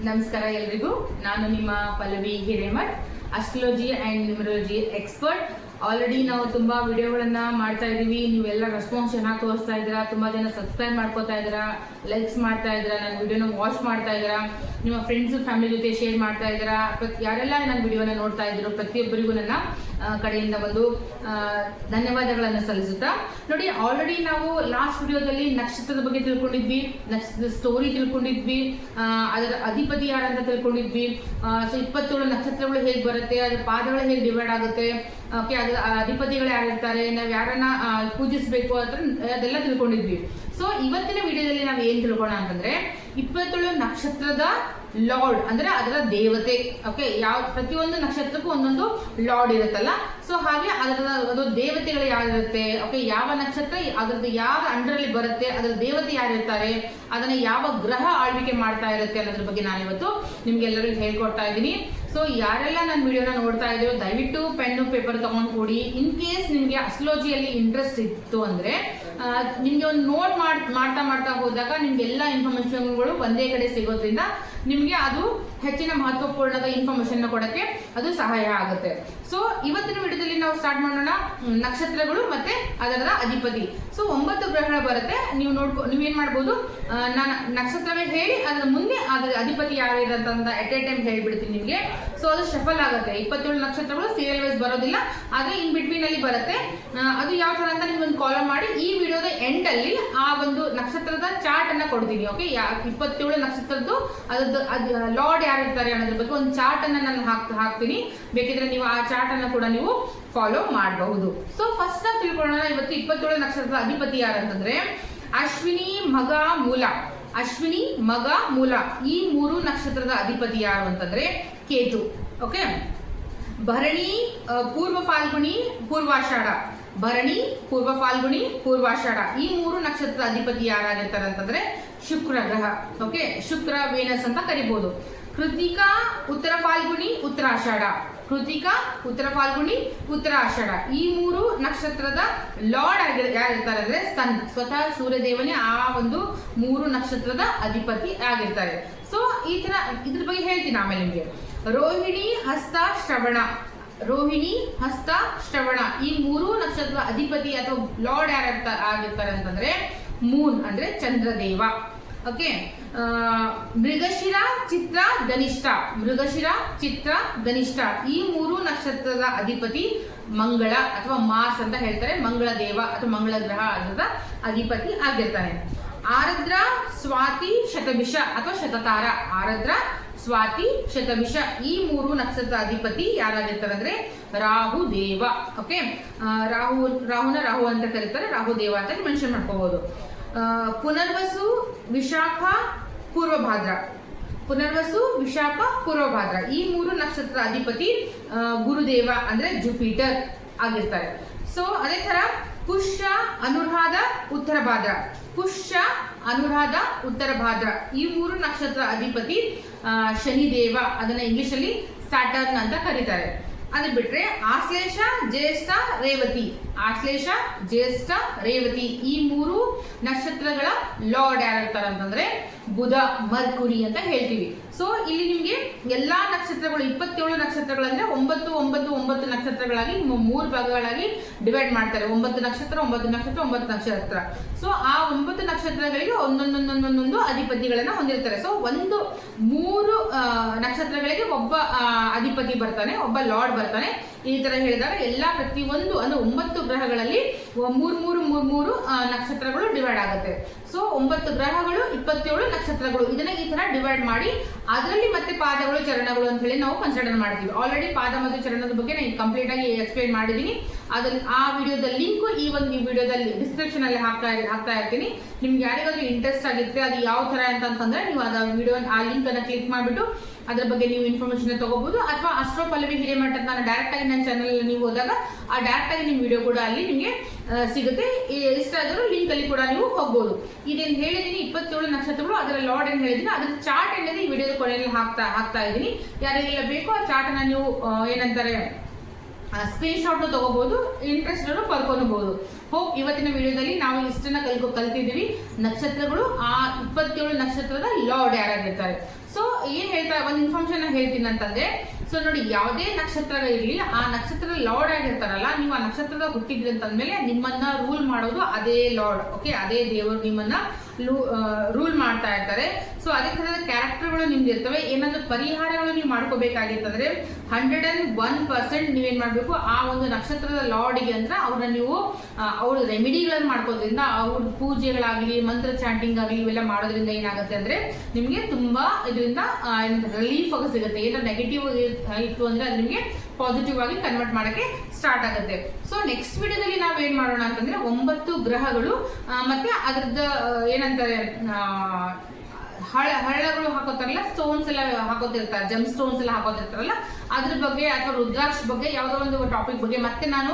ನಮಸ್ಕಾರ ಎಲ್ರಿಗೂ. ನಾನು ನಿಮ್ಮ Pallavi Hiremath, astrology and numerology expert. Already ನಾವು ತುಂಬಾ ವಿಡಿಯೋಗಳನ್ನ ಮಾಡ್ತಾ ಇದೀವಿ. ನೀವೆಲ್ಲ ರೆಸ್ಪಾನ್ಸ್ ಚೆನ್ನಾಗಿ ತೋರಿಸ್ತಾ ಇದ್ದೀರಾ. ತುಂಬಾ ಜನ ಸಬ್ಸ್ಕ್ರೈಬ್ ಮಾಡ್ಕೋತಾ ಇದ್ದೀರಾ, ಲೈಕ್ಸ್ ಮಾಡ್ತಾ ಇದ್ದೀರಾ, ನನ್ನ ವಿಡಿಯೋನ ವಾಚ್ ಮಾಡ್ತಾ ಇದ್ದೀರಾ, ನಿಮ್ಮ ಫ್ರೆಂಡ್ಸ್ ಫ್ಯಾಮಿಲಿ ಜೊತೆ ಶೇರ್ ಮಾಡ್ತಾ ಇದ್ದೀರಾ. ಯಾರೆಲ್ಲ ನನ್ನ ವಿಡಿಯೋನ ನೋಡ್ತಾ ಇದ್ರು ಪ್ರತಿಯೊಬ್ಬರಿಗೂ ನನ್ನ ಕಡೆಯಿಂದ ಒಂದು ಧನ್ಯವಾದಗಳನ್ನು ಸಲ್ಲಿಸುತ್ತಾ. ನೋಡಿ, ಆಲ್ರೆಡಿ ನಾವು ಲಾಸ್ಟ್ ವಿಡಿಯೋದಲ್ಲಿ ನಕ್ಷತ್ರದ ಬಗ್ಗೆ ತಿಳ್ಕೊಂಡಿದ್ವಿ, ನಕ್ಷತ್ರದ ಸ್ಟೋರಿ ತಿಳ್ಕೊಂಡಿದ್ವಿ, ಅದರ ಅಧಿಪತಿ ಯಾರಂತ ತಿಳ್ಕೊಂಡಿದ್ವಿ. ಸೊ 27 ನಕ್ಷತ್ರಗಳು ಹೇಗೆ ಬರುತ್ತೆ, ಅದರ ಪಾದಗಳು ಹೇಗೆ ಡಿವೈಡ್ ಆಗುತ್ತೆ, ಓಕೆ, ಅದರ ಅಧಿಪತಿಗಳು ಯಾರಿರ್ತಾರೆ, ನಾವು ಯಾರನ್ನ ಪೂಜಿಸಬೇಕು ಅದೆಲ್ಲ ತಿಳ್ಕೊಂಡಿದ್ವಿ. ಸೊ ಇವತ್ತಿನ ವಿಡಿಯೋದಲ್ಲಿ ನಾವು ಏನ್ ತಿಳ್ಕೋಣ ಅಂತಂದ್ರೆ 27 ನಕ್ಷತ್ರದ ಲಾರ್ಡ್ ಅಂದ್ರೆ ಅದರ ದೇವತೆ. ಓಕೆ, ಯಾವ ಪ್ರತಿಯೊಂದು ನಕ್ಷತ್ರಕ್ಕೂ ಒಂದೊಂದು ಲಾರ್ಡ್ ಇರುತ್ತಲ್ಲ, ಸೊ ಹಾಗೆ ಅದರ ಒಂದು ದೇವತೆಗಳು ಯಾರಿರುತ್ತೆ, ಓಕೆ, ಯಾವ ನಕ್ಷತ್ರ ಅದರದ್ದು ಯಾವ ಅಂಡರಲ್ಲಿ ಬರುತ್ತೆ, ಅದರ ದೇವತೆ ಯಾರಿರ್ತಾರೆ, ಅದನ್ನ ಯಾವ ಗ್ರಹ ಆಳ್ವಿಕೆ ಮಾಡ್ತಾ ಇರುತ್ತೆ ಅನ್ನೋದ್ರ ಬಗ್ಗೆ ನಾನು ಇವತ್ತು ನಿಮ್ಗೆಲ್ಲರಿಗೂ ಹೇಳ್ಕೊಡ್ತಾ ಇದ್ದೀನಿ. ಸೊ ಯಾರೆಲ್ಲ ನನ್ನ ವಿಡಿಯೋನ ನೋಡ್ತಾ ಇದ್ದೀರೋ ದಯವಿಟ್ಟು ಪೆನ್ನು ಪೇಪರ್ ತಗೊಂಡು ಕೊಡಿ. ಇನ್ ಕೇಸ್ ನಿಮ್ಗೆ ಅಸ್ಟ್ರಾಲಜಿಯಲ್ಲಿ ಇಂಟ್ರೆಸ್ಟ್ ಇತ್ತು ಅಂದ್ರೆ ನಿಮ್ಗೆ ಒಂದು ನೋಟ್ ಮಾಡ್ತಾ ಹೋದಾಗ ನಿಮ್ಗೆ ಎಲ್ಲ ಇನ್ಫಾರ್ಮೇಶನ್ಗಳು ಒಂದೇ ಕಡೆ ಸಿಗೋದ್ರಿಂದ ನಿಮ್ಗೆ ಅದು ಹೆಚ್ಚಿನ ಮಹತ್ವಪೂರ್ಣದ ಇನ್ಫಾರ್ಮೇಶನ್ ಕೊಡಕ್ಕೆ ಅದು ಸಹಾಯ ಆಗುತ್ತೆ. ಸೊ ಇವತ್ತಿನ ವಿಡಿಯೋದಲ್ಲಿ ನಾವು ಸ್ಟಾರ್ಟ್ ಮಾಡೋಣ. ನಕ್ಷತ್ರಗಳು ಮತ್ತೆ ಅದರ ಅಧಿಪತಿ. ಸೊ 9 ಗ್ರಹಗಳು ಬರುತ್ತೆ. ನೀವೇನ್ ಮಾಡ್ಬೋದು, ನಾನು ನಕ್ಷತ್ರವೇ ಹೇಳಿ ಅದರ ಮುಂದೆ ಅದರ ಅಧಿಪತಿ ಯಾರಿರಂತ ಎಟ್ ಎ ಟೈಮ್ ಹೇಳ್ಬಿಡ್ತೀನಿ ನಿಮ್ಗೆ. ಸೊ ಅದು ಶಫಲ್ ಆಗುತ್ತೆ. 27 ನಕ್ಷತ್ರಗಳು ಸೀರಿಯಲ್ ವೈಸ್ ಬರೋದಿಲ್ಲ, ಆದ್ರೆ ಇನ್ ಬಿಟ್ವೀನ್ ಅಲ್ಲಿ ಬರುತ್ತೆ. ಅದು ಯಾವ ತರ ಅಂತ ನೀವು ಒಂದು ಕಾಲಮ್ ಮಾಡಿ ಈ ವಿಡಿಯೋದ ಎಂಡ್ ಅಲ್ಲಿ ಆ ಒಂದು ನಕ್ಷತ್ರದ ಚಾರ್ಟ್ ಅನ್ನ ಕೊಡ್ತೀನಿ. ಓಕೆ, 27 ನಕ್ಷತ್ರದ್ದು ಅದರದ್ದು ಲಾರ್ಡ್ ಯಾರಿರ್ತಾರೆ ಅನ್ನೋದ್ರ ಬಗ್ಗೆ ಒಂದು ಚಾರ್ಟ್ ಅನ್ನ ನಾನು ಹಾಕ್ತೀನಿ. ಬೇಕಿದ್ರೆ ನೀವು ಆ ಚಾರ್ಟ್ ಅನ್ನ ಕೂಡ ನೀವು ಫಾಲೋ ಮಾಡಬಹುದು. ಸೊ ಫಸ್ಟ್ ನಾವು ತಿಳ್ಕೊಳ್ಳೋಣ, ಇವತ್ತು 27 ನಕ್ಷತ್ರದ ಅಧಿಪತಿ ಯಾರಂತಂದ್ರೆ ಅಶ್ವಿನಿ, ಮಗ, ಮೂಲ. ಅಶ್ವಿನಿ, ಮಗ, ಮೂಲ ಈ 3 ನಕ್ಷತ್ರದ ಅಧಿಪತಿ ಯಾರು ಅಂತಂದ್ರೆ ಕೇತು. ಓಕೆ, ಭರಣಿ, ಪೂರ್ವ ಫಾಲ್ಗುಣಿ, ಪೂರ್ವಾಷಾಢ. ಭರಣಿ, ಪೂರ್ವ ಫಾಲ್ಗುಣಿ, ಪೂರ್ವಾಷಾಢ ಈ 3 ನಕ್ಷತ್ರದ ಅಧಿಪತಿ ಯಾರಾಗಿರ್ತಾರೆ ಅಂತಂದ್ರೆ ಶುಕ್ರ ಗ್ರಹ. ಓಕೆ, ಶುಕ್ರ ವೇನಸ್ ಅಂತ ಕರಿಬಹುದು. ಕೃತಿಕಾ, ಉತ್ತರ ಫಾಲ್ಗುಣಿ, ಉತ್ತರಾಷಾಢ. ಕೃತಿಕಾ, ಉತ್ತರ ಫಾಲ್ಗುಣಿ, ಉತ್ತರಾಷಾಢ ಈ 3 ನಕ್ಷತ್ರದ ಲಾರ್ಡ್ ಯಾರಿರ್ತಾರೆ ಅಂದ್ರೆ ಸನ್, ಸ್ವತಃ ಸೂರ್ಯದೇವನೇ ಆ ಒಂದು 3 ನಕ್ಷತ್ರದ ಅಧಿಪತಿ ಆಗಿರ್ತಾರೆ. ಸೊ ಈ ತರ ಇದ್ರ ಬಗ್ಗೆ ಹೇಳ್ತೀನಿ ಆಮೇಲೆ ನಿಮ್ಗೆ. ರೋಹಿಣಿ, ಹಸ್ತ, ಶ್ರವಣ. ರೋಹಿಣಿ, ಹಸ್ತ, ಶ್ರವಣ ಈ 3 ನಕ್ಷತ್ರದ ಅಧಿಪತಿ ಅಥವಾ ಲಾರ್ಡ್ ಆಗಿರ್ತಾರೆ ಅಂತಂದ್ರೆ ಮೂನ್ ಅಂದ್ರೆ ಚಂದ್ರದೇವ. ಓಕೆ, ಮೃಗಶಿರ, ಚಿತ್ರ, ಧನಿಷ್ಠ. ಮೃಗಶಿರ, ಚಿತ್ರ, ಧನಿಷ್ಠ ಈ 3 ನಕ್ಷತ್ರದ ಅಧಿಪತಿ ಮಂಗಳ ಅಥವಾ ಮಾರ್ಸ್ ಅಂತ ಹೇಳ್ತಾರೆ. ಮಂಗಳ ದೇವ ಅಥವಾ ಮಂಗಳ ಗ್ರಹ ಅದರ ಅಧಿಪತಿ ಆಗಿರ್ತಾನೆ. ಆರದ್ರ, ಸ್ವಾತಿ, ಶತಭಿಷ ಅಥವಾ ಶತತಾರ. ಆರದ್ರ, ಸ್ವಾತಿ, ಶತಭಿಷ ಈ 3 ನಕ್ಷತ್ರದ ಅಧಿಪತಿ ಯಾರಾಗಿರ್ತಾರೆ ಅಂದ್ರೆ ರಾಹು ದೇವ. ಓಕೆ, ರಾಹುನ ರಾಹು ಅಂತ ಕರೀತಾರೆ, ರಾಹು ದೇವ ಅಂತ ಮೆನ್ಷನ್ ಮಾಡ್ಕೋಬಹುದು. ಪುನರ್ವಸು, ವಿಶಾಖ, ಪೂರ್ವಭಾದ್ರ. ಪುನರ್ವಸು, ವಿಶಾಖ, ಪೂರ್ವಭಾದ್ರ ಈ 3 ನಕ್ಷತ್ರದ ಅಧಿಪತಿ ಗುರುದೇವ ಅಂದ್ರೆ ಜುಪಿಟರ್ ಆಗಿರ್ತಾರೆ. ಸೊ ಅದೇ ತರ ಪುಷ್ಯ, ಅನುರಾಧ, ಉತ್ತರ ಭಾದ್ರ. ಪುಷ್ಯ, ಅನುರಾಧ, ಉತ್ತರ ಭಾದ್ರ ಈ 3 ನಕ್ಷತ್ರ ಅಧಿಪತಿ ಶನಿದೇವ, ಅದನ್ನ ಇಂಗ್ಲಿಷ್ ಅಲ್ಲಿ ಸ್ಯಾಟರ್ನ್ ಅಂತ ಕರೀತಾರೆ. ಅದು ಬಿಟ್ರೆ ಆಶ್ಲೇಷ, ಜ್ಯೇಷ್ಠ, ರೇವತಿ. ಆಶ್ಲೇಷ, ಜ್ಯೇಷ್ಠ, ರೇವತಿ ಈ 3 ನಕ್ಷತ್ರಗಳ ಲಾರ್ಡ್ ಯಾರಿರ್ತಾರೆ ಅಂತಂದ್ರೆ ಬುಧ, ಮರ್ಕುರಿ ಅಂತ ಹೇಳ್ತೀವಿ. ಸೊ ಇಲ್ಲಿ ನಿಮ್ಗೆ ಎಲ್ಲಾ ನಕ್ಷತ್ರಗಳು 27 ನಕ್ಷತ್ರಗಳಂದ್ರೆ 9 ನಕ್ಷತ್ರಗಳಾಗಿ 3 ಭಾಗಗಳಾಗಿ ಡಿವೈಡ್ ಮಾಡ್ತಾರೆ. 9 ನಕ್ಷತ್ರ 9 ನಕ್ಷತ್ರ 9 ನಕ್ಷತ್ರ. ಸೊ ಆ 9 ನಕ್ಷತ್ರಗಳಿಗೆ ಒಂದೊಂದೊಂದೊಂದೊಂದು ಅಧಿಪತಿಗಳನ್ನ ಹೊಂದಿರ್ತಾರೆ. ಸೊ 3 ನಕ್ಷತ್ರಗಳಿಗೆ ಒಬ್ಬ ಅಧಿಪತಿ ಬರ್ತಾನೆ, ಒಬ್ಬ ಲಾರ್ಡ್ ಬರ್ತಾನೆ. ಈ ತರ ಹೇಳಿದಾಗ ಎಲ್ಲಾ ಪ್ರತಿಯೊಂದು ಅಂದ್ರೆ 9 ಗ್ರಹಗಳಲ್ಲಿ 3 ನಕ್ಷತ್ರಗಳು ಡಿವೈಡ್ ಆಗುತ್ತೆ. ಸೊ 9 ಗ್ರಹಗಳು 27 ನಕ್ಷತ್ರಗಳು ಇದನ್ನ ಈ ತರ ಡಿವೈಡ್ ಮಾಡಿ ಅದರಲ್ಲಿ ಮತ್ತೆ ಪಾದಗಳು, ಚರಣಗಳು ಅಂತ ಹೇಳಿ ನಾವು ಕನ್ಸಿಡರ್ ಮಾಡ್ತೀವಿ. ಆಲ್ರೆಡಿ ಪಾದ ಮತ್ತು ಚರಣದ ಬಗ್ಗೆ ನಾನು ಕಂಪ್ಲೀಟ್ ಆಗಿ ಎಕ್ಸ್ಪ್ಲೈನ್ ಮಾಡಿದೀನಿ. ಅದ್ರಲ್ಲಿ ಆ ವಿಡಿಯೋದ ಲಿಂಕ್ ಈ ವಿಡಿಯೋದಲ್ಲಿ ಡಿಸ್ಕ್ರಿಪ್ಷನ್ ಅಲ್ಲಿ ಹಾಕ್ತಾ ಇರ್ತೀನಿ. ನಿಮ್ಗೆ ಯಾರಿಗಾದ್ರೂ ಇಂಟ್ರೆಸ್ಟ್ ಆಗಿರುತ್ತೆ ಅದು ಯಾವ ತರ ಅಂತಂದ್ರೆ ನೀವು ಅದ ವಿಡಿಯೋ ಆ ಲಿಂಕ್ ಅನ್ನ ಕ್ಲಿಕ್ ಮಾಡಿಬಿಟ್ಟು ಅದ್ರ ಬಗ್ಗೆ ನೀವು ಇನ್ಫಾರ್ಮೇಶನ್ ತಗೋಬಹುದು. ಅಥವಾ ಅಸ್ಟ್ರೋ ಪಲ್ಲವಿ ಹಿರೇಮಠ ಅಂತ ನಾನು ಡೈರೆಕ್ಟ್ ಆಗಿ ನನ್ನ ಚಾನಲ್ ನೀವು ಹೋದಾಗ ಆ ಡೈರೆಕ್ಟ್ ಆಗಿ ನಿಮ್ಮ ವಿಡಿಯೋ ಕೂಡ ಅಲ್ಲಿ ನಿಮಗೆ ಸಿಗುತ್ತೆ. ಇಷ್ಟ ಆದರೂ ಲಿಂಕ್ ಅಲ್ಲಿ ಕೂಡ ನೀವು ಹೋಗ್ಬೋದು. ಇದೇನು ಹೇಳಿದೀನಿ 27 ನಕ್ಷತ್ರಗಳು ಅದರ ಲಾರ್ಡ್ ಏನು ಹೇಳಿದೀನಿ ಅದ್ರ ಚಾರ್ಟ್ ಏನಿದೆ ಈ ವಿಡಿಯೋದ ಕೊನೆಯಲ್ಲಿ ಹಾಕ್ತಾ ಇದ್ದೀನಿ. ಯಾರಿಗೆಲ್ಲ ಬೇಕೋ ಆ ಚಾರ್ಟ್ ಅನ್ನ ನೀವು ಏನಂತಾರೆ ಸ್ಕ್ರೀನ್ ಶಾಟ್ ತಗೋಬಹುದು, ಇಂಟ್ರೆಸ್ಟ್ ಬರ್ಕೊಬಹುದು. ಹೋಪ್ ಇವತ್ತಿನ ವಿಡಿಯೋದಲ್ಲಿ ನಾವು ಇಷ್ಟನ್ನ ಕಲ್ತಿದೀವಿ. ನಕ್ಷತ್ರಗಳು, ಆ 27 ನಕ್ಷತ್ರದ ಲಾರ್ಡ್ ಯಾರಾಗಿರ್ತಾರೆ. ಸೊ ಏನ್ ಹೇಳ್ತಾರೆ, ಒಂದು ಇನ್ಫಾರ್ಮೇಶನ್ ಹೇಳ್ತೀನಿ ಅಂತಂದ್ರೆ, ಸೊ ನೋಡಿ, ಯಾವುದೇ ನಕ್ಷತ್ರ ಇರಲಿ, ಆ ನಕ್ಷತ್ರದ ಲಾರ್ಡ್ ಆಗಿರ್ತಾರಲ್ಲ, ನೀವು ಆ ನಕ್ಷತ್ರದ ಹುಟ್ಟಿದ್ರಿ ಅಂತಂದ್ಮೇಲೆ ನಿಮ್ಮನ್ನ ರೂಲ್ ಮಾಡೋದು ಅದೇ ಲಾರ್ಡ್. ಓಕೆ, ಅದೇ ದೇವರು ನಿಮ್ಮನ್ನ ರೂಲ್ ಮಾಡ್ತಾ ಇರ್ತಾರೆ. ಸೊ ಅದೇ ತರದ ಕ್ಯಾರೆಕ್ಟರ್ಗಳು ನಿಮ್ದು ಇರ್ತವೆ. ಏನಾದ್ರೂ ಪರಿಹಾರಗಳು ನೀವು ಮಾಡ್ಕೋಬೇಕಾಗಿತ್ತಂದ್ರೆ 101% ನೀವೇನ್ ಮಾಡ್ಬೇಕು, ಆ ಒಂದು ನಕ್ಷತ್ರದ ಲಾರ್ಡ್ಗೆ ಅಂದ್ರೆ ಅವ್ರನ್ನ ನೀವು ಅವ್ರ ರೆಮಿಡಿಗಳನ್ನು ಮಾಡ್ಕೋದ್ರಿಂದ, ಅವ್ರ ಪೂಜೆಗಳಾಗ್ಲಿ, ಮಂತ್ರ ಚಾಂಟಿಂಗ್ ಆಗಲಿ, ಇವೆಲ್ಲ ಮಾಡೋದ್ರಿಂದ ಏನಾಗುತ್ತೆ ಅಂದ್ರೆ ನಿಮ್ಗೆ ತುಂಬಾ ಇದರಿಂದ ರಿಲೀಫ್ ಆಗಿ ಸಿಗುತ್ತೆ. ಏನಾದ್ರು ನೆಗೆಟಿವ್ ಇತ್ತು ಅಂದ್ರೆ ಅದು ನಿಮ್ಗೆ ಪಾಸಿಟಿವ್ ಆಗಿ ಕನ್ವರ್ಟ್ ಮಾಡಕ್ಕೆ ಸ್ಟಾರ್ಟ್ ಆಗುತ್ತೆ. ಸೊ ನೆಕ್ಸ್ಟ್ ವಿಡಿಯೋದಲ್ಲಿ ನಾವ್ ಏನ್ ಮಾಡೋಣ ಅಂತಂದ್ರೆ 9 ಗ್ರಹಗಳು ಮತ್ತೆ ಅದ್ರದ್ದು ಏನಂತಾರೆ ಹಳ್ಳಗಳು ಹಾಕೋತಾರಲ್ಲ, ಸ್ಟೋನ್ಸ್ ಎಲ್ಲ ಹಾಕೋತಿರ್ತಾರೆ, ಜಮ್ ಸ್ಟೋನ್ಸ್ ಎಲ್ಲ ಹಾಕೋತಿರ್ತಾರಲ್ಲ, ಅದ್ರ ಬಗ್ಗೆ ಅಥವಾ ರುದ್ರಾಕ್ಷ ಬಗ್ಗೆ ಯಾವ್ದೋ ಒಂದು ಟಾಪಿಕ್ ಬಗ್ಗೆ ಮತ್ತೆ ನಾನು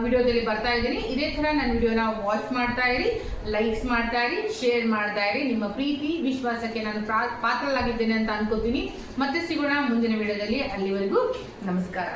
ವಿಡಿಯೋದಲ್ಲಿ ಬರ್ತಾ ಇದ್ದೀನಿ. ಇದೇ ತರ ನನ್ನ ವಿಡಿಯೋನ ವಾಚ್ ಮಾಡ್ತಾ ಇರಿ, ಲೈಕ್ಸ್ ಮಾಡ್ತಾ ಇರಿ, ಶೇರ್ ಮಾಡ್ತಾ ಇರಿ. ನಿಮ್ಮ ಪ್ರೀತಿ ವಿಶ್ವಾಸಕ್ಕೆ ನಾನು ಪಾತ್ರರಾಗಿದ್ದೇನೆ ಅಂತ ಅನ್ಕೋತೀನಿ. ಮತ್ತೆ ಸಿಗೋಣ ಮುಂದಿನ ವಿಡಿಯೋದಲ್ಲಿ. ಅಲ್ಲಿವರೆಗೂ ನಮಸ್ಕಾರ.